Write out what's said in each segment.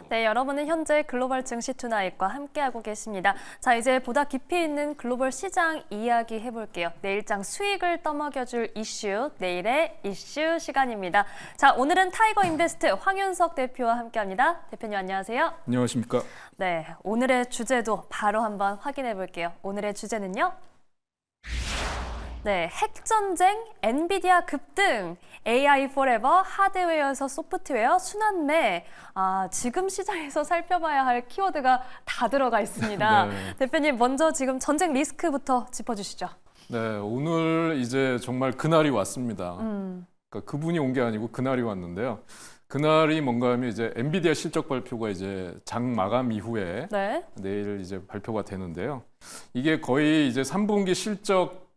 네, 여러분은 현재 글로벌 증시 투나잇과 함께하고 계십니다. 자, 이제 보다 깊이 있는 글로벌 시장 이야기 해볼게요. 내일장 수익을 떠먹여줄 이슈, 내일의 이슈 시간입니다. 자, 오늘은 타이거 인베스트 황윤석 대표와 함께합니다. 대표님 안녕하세요. 안녕하십니까. 네, 오늘의 주제도 바로 한번 확인해 볼게요. 오늘의 주제는요. 네, 핵전쟁, 엔비디아 급등, AI forever, 하드웨어에서 소프트웨어, 순환매. 지금 시장에서 살펴봐야 할 키워드가 다 들어가 있습니다. 네. 대표님, 먼저 지금 전쟁 리스크부터 짚어주시죠. 네, 오늘 이제 정말 그날이 왔습니다. 그러니까 그분이 온 게 아니고 그날이 왔는데요. 그날이 뭔가 하면 이제 엔비디아 실적 발표가 이제 장 마감 이후에 네. 내일 이제 발표가 되는데요. 이게 거의 이제 3분기 실적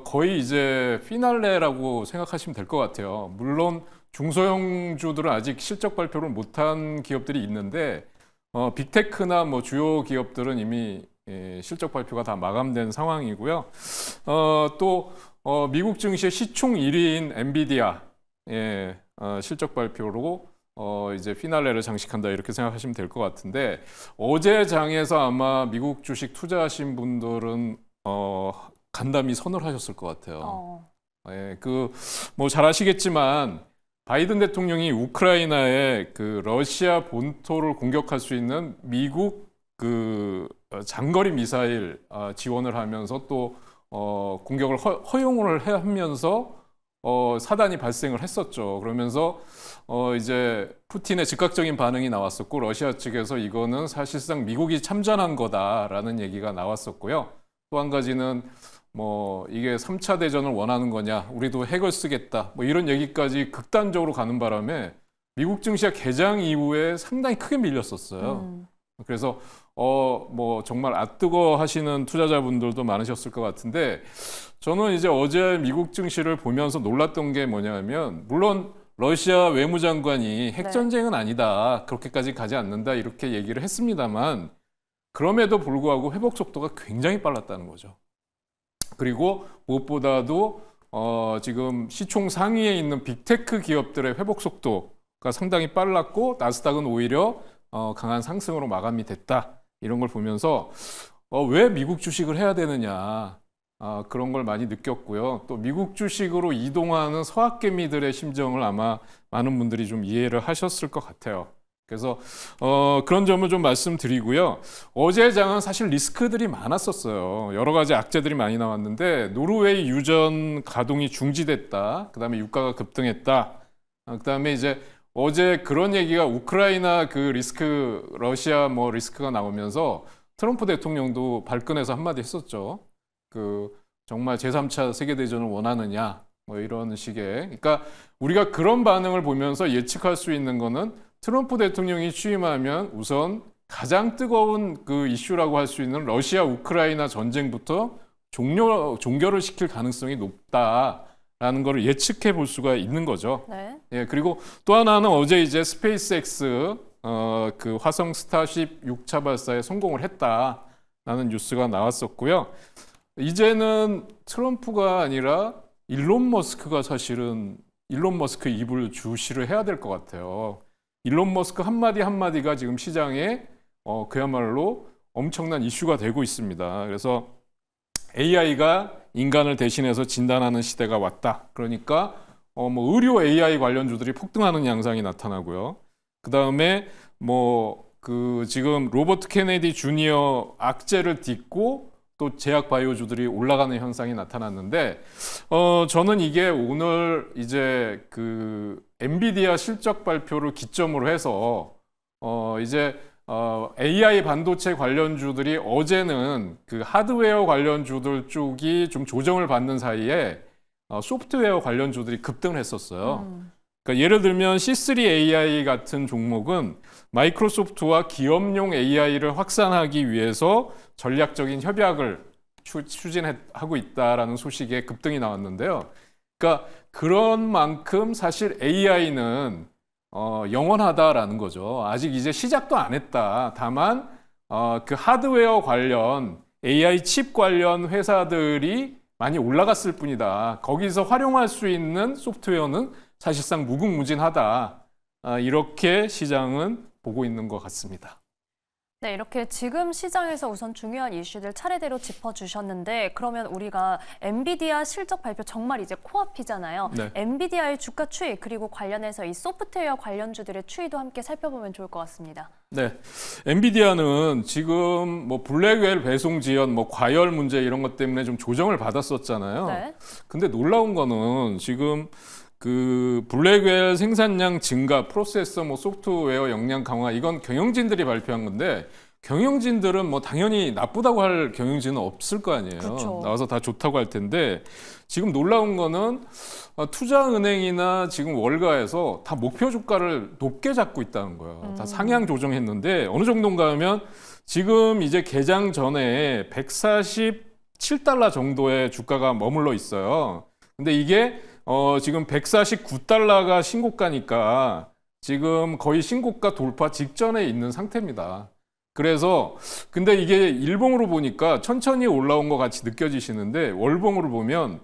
거의 이제 피날레라고 생각하시면 될 것 같아요. 물론 중소형주들은 아직 실적 발표를 못한 기업들이 있는데 빅테크나 뭐 주요 기업들은 이미 실적 발표가 다 마감된 상황이고요. 또 미국 증시의 시총 1위인 엔비디아 실적 발표로 이제 피날레를 장식한다 이렇게 생각하시면 될 것 같은데 어제 장에서 아마 미국 주식 투자하신 분들은 간담이 선언하셨을 것 같아요. 뭐 잘 아시겠지만 바이든 대통령이 우크라이나에 그 러시아 본토를 공격할 수 있는 미국 그 장거리 미사일 지원을 하면서 또 공격을 허용을 하면서 사단이 발생을 했었죠. 그러면서 이제 푸틴의 즉각적인 반응이 나왔었고 러시아 측에서 이거는 사실상 미국이 참전한 거다라는 얘기가 나왔었고요. 또 한 가지는 뭐 이게 3차 대전을 원하는 거냐, 우리도 핵을 쓰겠다, 뭐 이런 얘기까지 극단적으로 가는 바람에 미국 증시가 개장 이후에 상당히 크게 밀렸었어요. 그래서 뭐 정말 아뜨거 하시는 투자자분들도 많으셨을 것 같은데 저는 이제 어제 미국 증시를 보면서 놀랐던 게 뭐냐면 물론 러시아 외무장관이 핵전쟁은 아니다, 그렇게까지 가지 않는다 이렇게 얘기를 했습니다만 그럼에도 불구하고 회복 속도가 굉장히 빨랐다는 거죠. 그리고 무엇보다도 지금 시총 상위에 있는 빅테크 기업들의 회복 속도가 상당히 빨랐고 나스닥은 오히려 강한 상승으로 마감이 됐다. 이런 걸 보면서 왜 미국 주식을 해야 되느냐 그런 걸 많이 느꼈고요. 또 미국 주식으로 이동하는 서학개미들의 심정을 아마 많은 분들이 좀 이해를 하셨을 것 같아요. 그래서 그런 점을 좀 말씀드리고요. 어제 장은 사실 리스크들이 많았었어요. 여러 가지 악재들이 많이 나왔는데 노르웨이 유전 가동이 중지됐다. 그다음에 유가가 급등했다. 그다음에 이제 어제 그런 얘기가 우크라이나 그 리스크, 러시아 뭐 리스크가 나오면서 트럼프 대통령도 발끈해서 한마디 했었죠. 그 정말 제3차 세계대전을 원하느냐 뭐 이런 식의. 그러니까 우리가 그런 반응을 보면서 예측할 수 있는 거는 트럼프 대통령이 취임하면 우선 가장 뜨거운 그 이슈라고 할 수 있는 러시아 우크라이나 전쟁부터 종결을 시킬 가능성이 높다라는 걸 예측해 볼 수가 있는 거죠. 네. 예, 그리고 또 하나는 어제 이제 스페이스X 그 화성 스타쉽 6차 발사에 성공을 했다라는 뉴스가 나왔었고요. 이제는 트럼프가 아니라 일론 머스크가 사실은 일론 머스크 입을 주시를 해야 될 것 같아요. 일론 머스크 한마디 한마디가 지금 시장에 그야말로 엄청난 이슈가 되고 있습니다. 그래서 AI가 인간을 대신해서 진단하는 시대가 왔다. 그러니까 뭐 의료 AI 관련주들이 폭등하는 양상이 나타나고요. 그다음에 뭐 그 지금 로버트 케네디 주니어 악재를 딛고 또 제약 바이오주들이 올라가는 현상이 나타났는데 저는 이게 오늘 이제 그 엔비디아 실적 발표를 기점으로 해서 이제 AI 반도체 관련주들이 어제는 그 하드웨어 관련주들 쪽이 좀 조정을 받는 사이에 소프트웨어 관련주들이 급등을 했었어요. 그러니까 예를 들면 C3 AI 같은 종목은 마이크로소프트와 기업용 AI를 확산하기 위해서 전략적인 협약을 추진하고 있다라는 소식에 급등이 나왔는데요. 그러니까 그런 만큼 사실 AI는 영원하다라는 거죠. 아직 이제 시작도 안 했다. 다만 그 하드웨어 관련 AI 칩 관련 회사들이 많이 올라갔을 뿐이다. 거기서 활용할 수 있는 소프트웨어는 사실상 무궁무진하다. 이렇게 시장은 보고 있는 것 같습니다. 네, 이렇게 지금 시장에서 우선 중요한 이슈들 차례대로 짚어주셨는데 그러면 우리가 엔비디아 실적 발표 정말 이제 코앞이잖아요. 네. 엔비디아의 주가 추이 그리고 관련해서 이 소프트웨어 관련주들의 추이도 함께 살펴보면 좋을 것 같습니다. 네, 엔비디아는 지금 뭐 블랙웰 배송 지연, 뭐 과열 문제 이런 것 때문에 좀 조정을 받았었잖아요. 네. 근데 놀라운 거는 지금 그 블랙웰 생산량 증가, 프로세서, 뭐 소프트웨어 역량 강화 이건 경영진들이 발표한 건데 경영진들은 뭐 당연히 나쁘다고 할 경영진은 없을 거 아니에요. 그렇죠. 나와서 다 좋다고 할 텐데 지금 놀라운 거는 투자은행이나 지금 월가에서 다 목표 주가를 높게 잡고 있다는 거예요. 다 상향 조정했는데 어느 정도인가 하면 지금 이제 개장 전에 147달러 정도의 주가가 머물러 있어요. 근데 이게 지금 149달러가 신고가니까 지금 거의 신고가 돌파 직전에 있는 상태입니다. 그래서 근데 이게 일봉으로 보니까 천천히 올라온 것 같이 느껴지시는데 월봉으로 보면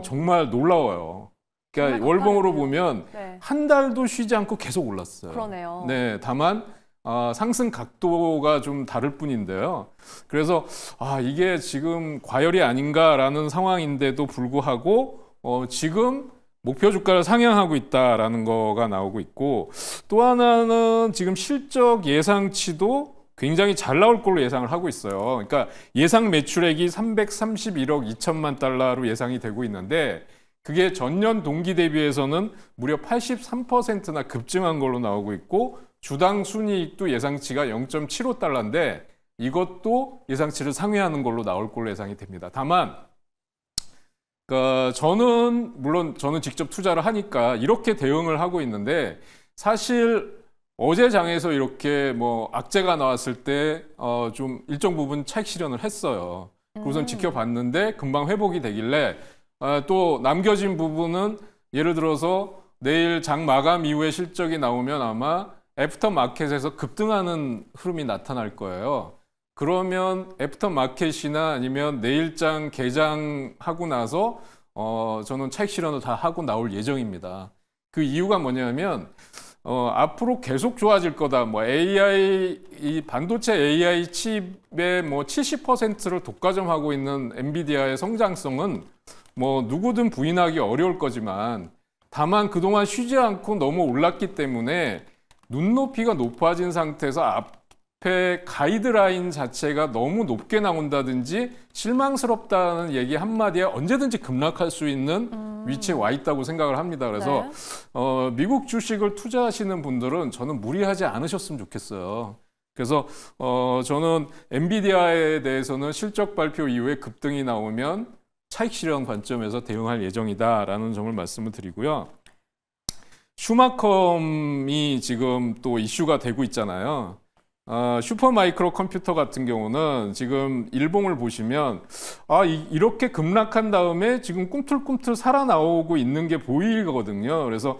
정말 놀라워요. 그러니까 정말 월봉으로 가파르네요. 보면 네. 한 달도 쉬지 않고 계속 올랐어요. 그러네요. 네, 다만 상승 각도가 좀 다를 뿐인데요. 그래서 이게 지금 과열이 아닌가라는 상황인데도 불구하고 지금 목표 주가를 상향하고 있다라는 거가 나오고 있고 또 하나는 지금 실적 예상치도 굉장히 잘 나올 걸로 예상을 하고 있어요. 그러니까 예상 매출액이 331억 2천만 달러로 예상이 되고 있는데 그게 전년 동기 대비해서는 무려 83%나 급증한 걸로 나오고 있고 주당 순이익도 예상치가 0.75달러인데 이것도 예상치를 상회하는 걸로 나올 걸로 예상이 됩니다. 다만 그러니까 물론 저는 직접 투자를 하니까 이렇게 대응을 하고 있는데 사실 어제 장에서 이렇게 뭐 악재가 나왔을 때 좀 일정 부분 차익 실현을 했어요. 우선 지켜봤는데 금방 회복이 되길래 또 남겨진 부분은 예를 들어서 내일 장 마감 이후에 실적이 나오면 아마 애프터 마켓에서 급등하는 흐름이 나타날 거예요. 그러면 애프터 마켓이나 아니면 내일장 개장하고 나서 저는 차익 실현을 다 하고 나올 예정입니다. 그 이유가 뭐냐면 앞으로 계속 좋아질 거다. 뭐 AI 이 반도체 AI 칩의 뭐 70%를 독과점하고 있는 엔비디아의 성장성은 뭐 누구든 부인하기 어려울 거지만 다만 그동안 쉬지 않고 너무 올랐기 때문에 눈높이가 높아진 상태에서 앞에 가이드라인 자체가 너무 높게 나온다든지 실망스럽다는 얘기 한마디에 언제든지 급락할 수 있는 위치에 와 있다고 생각을 합니다. 그래서 미국 주식을 투자하시는 분들은 저는 무리하지 않으셨으면 좋겠어요. 그래서 저는 엔비디아에 대해서는 실적 발표 이후에 급등이 나오면 차익 실현 관점에서 대응할 예정이다라는 점을 말씀을 드리고요. 슈마컴이 지금 또 이슈가 되고 있잖아요. 슈퍼마이크로 컴퓨터 같은 경우는 지금 일봉을 보시면 이렇게 급락한 다음에 지금 꿈틀꿈틀 살아나오고 있는 게 보이거든요. 그래서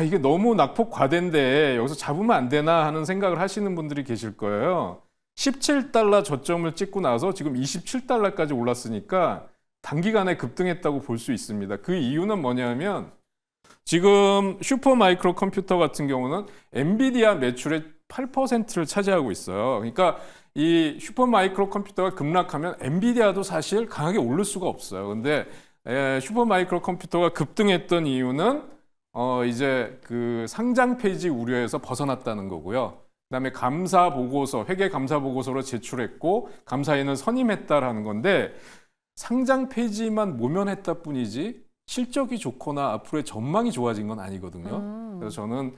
이게 너무 낙폭 과대인데 여기서 잡으면 안 되나 하는 생각을 하시는 분들이 계실 거예요. 17달러 저점을 찍고 나서 지금 27달러까지 올랐으니까 단기간에 급등했다고 볼 수 있습니다. 그 이유는 뭐냐면 지금 슈퍼마이크로 컴퓨터 같은 경우는 엔비디아 매출의 8%를 차지하고 있어요. 그러니까 이 슈퍼마이크로 컴퓨터가 급락하면 엔비디아도 사실 강하게 오를 수가 없어요. 근데 슈퍼마이크로 컴퓨터가 급등했던 이유는 이제 그 상장 폐지 우려에서 벗어났다는 거고요. 그다음에 감사 보고서, 회계 감사 보고서로 제출했고 감사위는 선임했다라는 건데 상장 폐지만 모면했다 뿐이지 실적이 좋거나 앞으로의 전망이 좋아진 건 아니거든요. 그래서 저는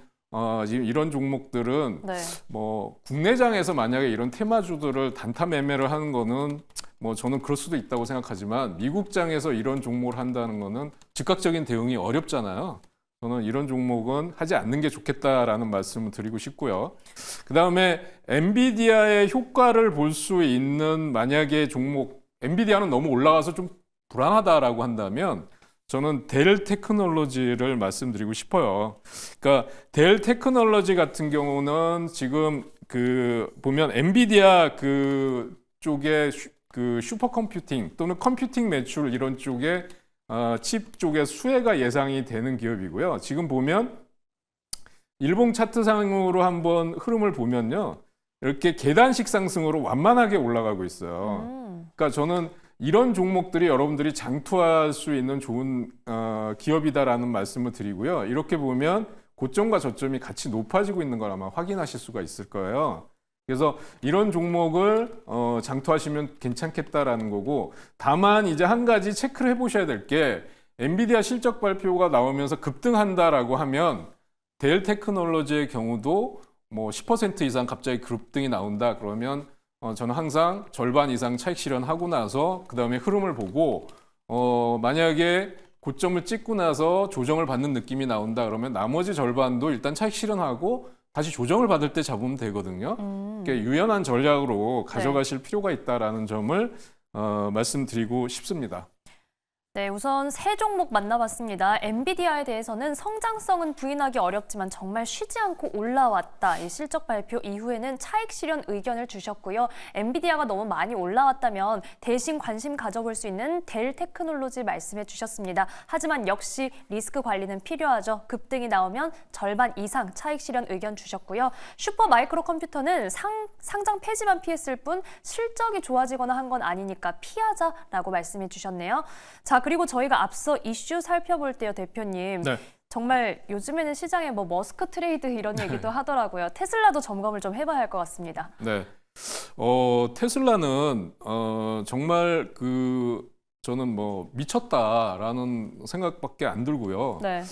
지금 이런 종목들은 뭐 국내장에서 만약에 이런 테마주들을 단타 매매를 하는 거는 뭐 저는 그럴 수도 있다고 생각하지만 미국장에서 이런 종목을 한다는 거는 즉각적인 대응이 어렵잖아요. 저는 이런 종목은 하지 않는 게 좋겠다라는 말씀을 드리고 싶고요. 그다음에 엔비디아의 효과를 볼 수 있는 만약에 종목 엔비디아는 너무 올라가서 좀 불안하다라고 한다면 저는 델 테크놀로지를 말씀드리고 싶어요. 그러니까 델 테크놀로지 같은 경우는 지금 그 보면 엔비디아 그 쪽에 그 슈퍼컴퓨팅 또는 컴퓨팅 매출 이런 쪽에 칩 쪽에 수혜가 예상이 되는 기업이고요. 지금 보면 일봉 차트상으로 한번 흐름을 보면요. 이렇게 계단식 상승으로 완만하게 올라가고 있어요. 그러니까 저는 이런 종목들이 여러분들이 장투할 수 있는 좋은 기업이다라는 말씀을 드리고요. 이렇게 보면 고점과 저점이 같이 높아지고 있는 걸 아마 확인하실 수가 있을 거예요. 그래서 이런 종목을 장투하시면 괜찮겠다라는 거고, 다만 이제 한 가지 체크를 해보셔야 될 게, 엔비디아 실적 발표가 나오면서 급등한다라고 하면 델 테크놀로지의 경우도 뭐 10% 이상 갑자기 급등이 나온다 그러면 저는 항상 절반 이상 차익 실현하고 나서 그 다음에 흐름을 보고 만약에 고점을 찍고 나서 조정을 받는 느낌이 나온다 그러면 나머지 절반도 일단 차익 실현하고 다시 조정을 받을 때 잡으면 되거든요. 그러니까 유연한 전략으로 가져가실 필요가 있다라는 점을 말씀드리고 싶습니다. 네, 우선 세 종목 만나봤습니다. 엔비디아에 대해서는 성장성은 부인하기 어렵지만 정말 쉬지 않고 올라왔다. 이 실적 발표 이후에는 차익 실현 의견을 주셨고요. 엔비디아가 너무 많이 올라왔다면 대신 관심 가져볼 수 있는 델 테크놀로지 말씀해 주셨습니다. 하지만 역시 리스크 관리는 필요하죠. 급등이 나오면 절반 이상 차익 실현 의견 주셨고요. 슈퍼 마이크로 컴퓨터는 상장 폐지만 피했을 뿐 실적이 좋아지거나 한 건 아니니까 피하자라고 말씀해 주셨네요. 자, 그리고 저희가 앞서 이슈 살펴볼 때요, 대표님. 네. 정말 요즘에는 시장에 뭐 머스크 트레이드 이런 얘기도 하더라고요. 테슬라도 점검을 좀 해봐야 할 것 같습니다. 네. 테슬라는 정말 저는 뭐 미쳤다라는 생각밖에 안 들고요. 네.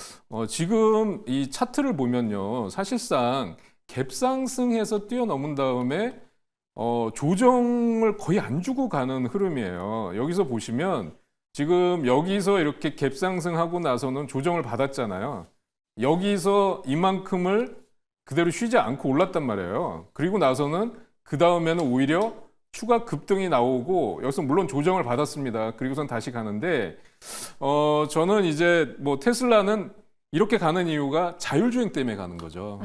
지금 이 차트를 보면요. 사실상 갭상승해서 뛰어넘은 다음에 조정을 거의 안 주고 가는 흐름이에요. 여기서 보시면 지금 여기서 이렇게 갭상승하고 나서는 조정을 받았잖아요. 여기서 이만큼을 그대로 쉬지 않고 올랐단 말이에요. 그리고 나서는 그 다음에는 오히려 추가 급등이 나오고 여기서 물론 조정을 받았습니다. 그리고선 다시 가는데 저는 이제 뭐 테슬라는 이렇게 가는 이유가 자율주행 때문에 가는 거죠.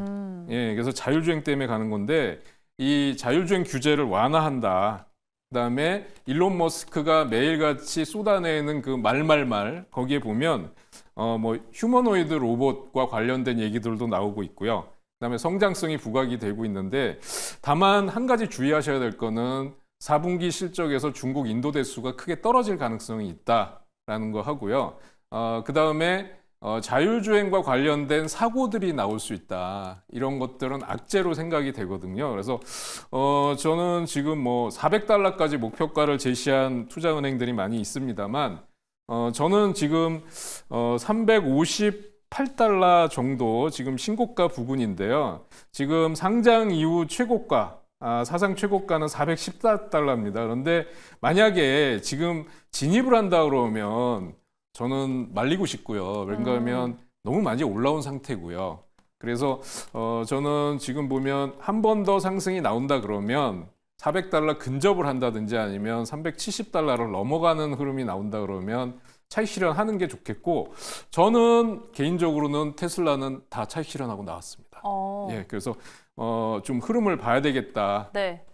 예, 그래서 자율주행 때문에 가는 건데 이 자율주행 규제를 완화한다. 그다음에 일론 머스크가 매일같이 쏟아내는 그 말말말 거기에 보면 뭐 휴머노이드 로봇과 관련된 얘기들도 나오고 있고요. 그다음에 성장성이 부각이 되고 있는데 다만 한 가지 주의하셔야 될 거는 4분기 실적에서 중국 인도 대수가 크게 떨어질 가능성이 있다라는 거 하고요. 그다음에 자율주행과 관련된 사고들이 나올 수 있다. 이런 것들은 악재로 생각이 되거든요. 그래서 저는 지금 뭐 $400까지 목표가를 제시한 투자은행들이 많이 있습니다만 저는 지금 $358 정도 지금 신고가 부근인데요. 지금 상장 이후 최고가 사상 최고가는 $414입니다. 그런데 만약에 지금 진입을 한다 그러면 저는 말리고 싶고요. 왜냐하면 너무 많이 올라온 상태고요. 그래서 저는 지금 보면 한 번 더 상승이 나온다 그러면 $400 근접을 한다든지 아니면 $370를 넘어가는 흐름이 나온다 그러면 차익 실현하는 게 좋겠고 저는 개인적으로는 테슬라는 다 차익 실현하고 나왔습니다. 예, 그래서 좀 흐름을 봐야 되겠다라는 네.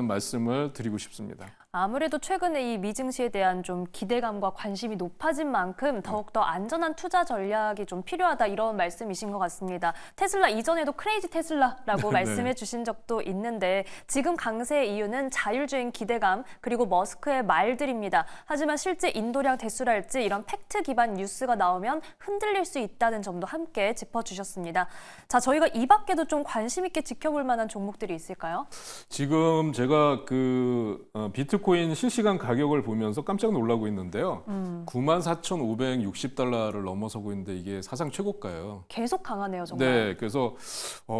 말씀을 드리고 싶습니다. 아무래도 최근에 이 미증시에 대한 좀 기대감과 관심이 높아진 만큼 더욱더 안전한 투자 전략이 좀 필요하다 이런 말씀이신 것 같습니다. 테슬라 이전에도 크레이지 테슬라라고 말씀해 주신 적도 있는데 지금 강세의 이유는 자율주행 기대감 그리고 머스크의 말들입니다. 하지만 실제 인도량 대수랄지 이런 팩트 기반 뉴스가 나오면 흔들릴 수 있다는 점도 함께 짚어주셨습니다. 자, 저희가 이 밖에도 좀 관심 있게 지켜볼 만한 종목들이 있을까요? 지금 제가 비트코인 실시간 가격을 보면서 깜짝 놀라고 있는데요. 94,560달러를 넘어서고 있는데 이게 사상 최고가예요. 계속 강하네요, 정말. 네, 그래서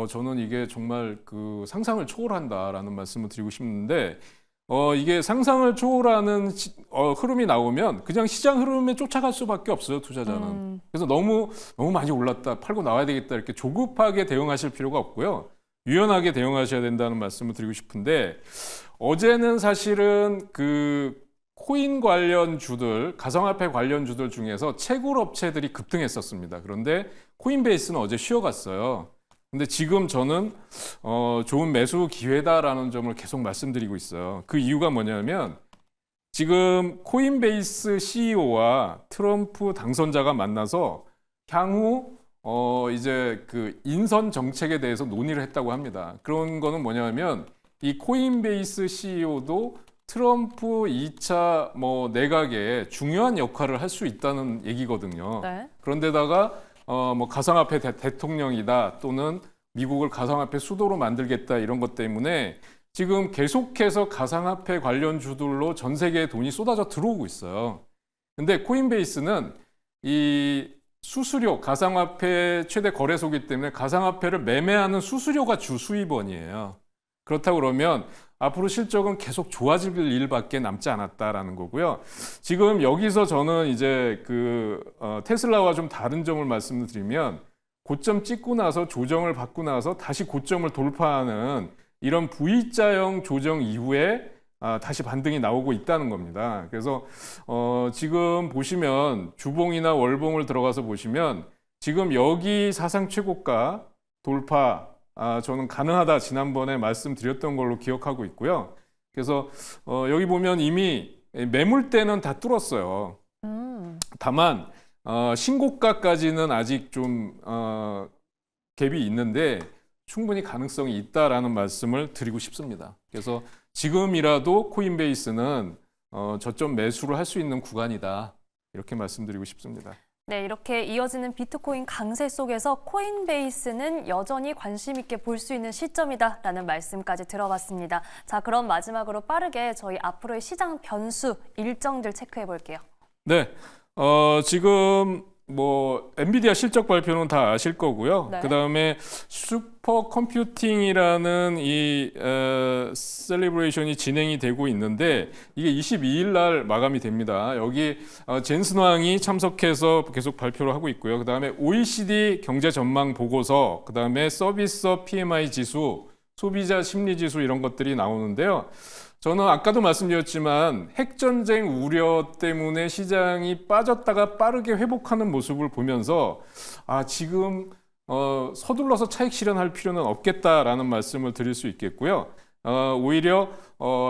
저는 이게 정말 상상을 초월한다라는 말씀을 드리고 싶은데 이게 상상을 초월하는 흐름이 나오면 그냥 시장 흐름에 쫓아갈 수밖에 없어요, 투자자는. 그래서 너무 많이 올랐다, 팔고 나와야 되겠다 이렇게 조급하게 대응하실 필요가 없고요. 유연하게 대응하셔야 된다는 말씀을 드리고 싶은데 어제는 사실은 코인 관련 주들, 가상화폐 관련 주들 중에서 채굴 업체들이 급등했었습니다. 그런데 코인베이스는 어제 쉬어갔어요. 근데 지금 저는 좋은 매수 기회다라는 점을 계속 말씀드리고 있어요. 그 이유가 뭐냐면 지금 코인베이스 CEO와 트럼프 당선자가 만나서 향후 이제 그 인선 정책에 대해서 논의를 했다고 합니다. 그런 거는 뭐냐면 이 코인베이스 CEO도 트럼프 2차 뭐 내각에 중요한 역할을 할 수 있다는 얘기거든요. 네. 그런데다가 뭐 가상화폐 대통령이다 또는 미국을 가상화폐 수도로 만들겠다 이런 것 때문에 지금 계속해서 가상화폐 관련 주들로 전 세계에 돈이 쏟아져 들어오고 있어요. 근데 코인베이스는 이 수수료, 가상화폐 최대 거래소이기 때문에 가상화폐를 매매하는 수수료가 주 수입원이에요. 그렇다고 그러면 앞으로 실적은 계속 좋아질 일밖에 남지 않았다라는 거고요. 지금 여기서 저는 이제 테슬라와 좀 다른 점을 말씀드리면 고점 찍고 나서 조정을 받고 나서 다시 고점을 돌파하는 이런 V자형 조정 이후에 다시 반등이 나오고 있다는 겁니다. 그래서 지금 보시면 주봉이나 월봉을 들어가서 보시면 지금 여기 사상 최고가 돌파 저는 가능하다 지난번에 말씀드렸던 걸로 기억하고 있고요. 그래서 여기 보면 이미 매물대는 다 뚫었어요. 다만 신고가까지는 아직 좀 갭이 있는데 충분히 가능성이 있다라는 말씀을 드리고 싶습니다. 그래서 지금이라도 코인베이스는 저점 매수를 할 수 있는 구간이다. 이렇게 말씀드리고 싶습니다. 네, 이렇게 이어지는 비트코인 강세 속에서 코인베이스는 여전히 관심 있게 볼 수 있는 시점이다라는 말씀까지 들어봤습니다. 자, 그럼 마지막으로 빠르게 저희 앞으로의 시장 변수 일정들 체크해 볼게요. 네, 지금 뭐 엔비디아 실적 발표는 다 아실 거고요. 네. 그다음에 슈퍼 컴퓨팅이라는 이 셀리브레이션이 진행이 되고 있는데 이게 22일 날 마감이 됩니다. 여기 젠슨 왕이 참석해서 계속 발표를 하고 있고요. 그다음에 OECD 경제 전망 보고서, 그다음에 서비스 PMI 지수, 소비자 심리 지수 이런 것들이 나오는데요. 저는 아까도 말씀드렸지만 핵전쟁 우려 때문에 시장이 빠졌다가 빠르게 회복하는 모습을 보면서 지금 서둘러서 차익 실현할 필요는 없겠다라는 말씀을 드릴 수 있겠고요. 오히려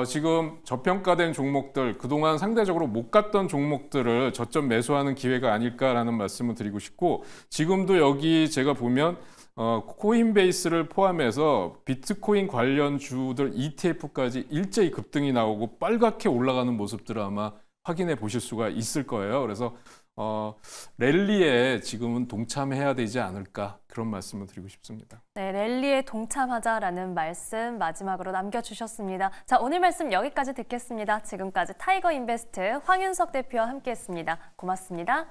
지금 저평가된 종목들, 그동안 상대적으로 못 갔던 종목들을 저점 매수하는 기회가 아닐까라는 말씀을 드리고 싶고, 지금도 여기 제가 보면 코인베이스를 포함해서 비트코인 관련 주들 ETF까지 일제히 급등이 나오고 빨갛게 올라가는 모습들을 아마 확인해 보실 수가 있을 거예요. 그래서 랠리에 지금은 동참해야 되지 않을까, 그런 말씀을 드리고 싶습니다. 네, 랠리에 동참하자라는 말씀 마지막으로 남겨주셨습니다. 자, 오늘 말씀 여기까지 듣겠습니다. 지금까지 타이거 인베스트 황윤석 대표와 함께했습니다. 고맙습니다.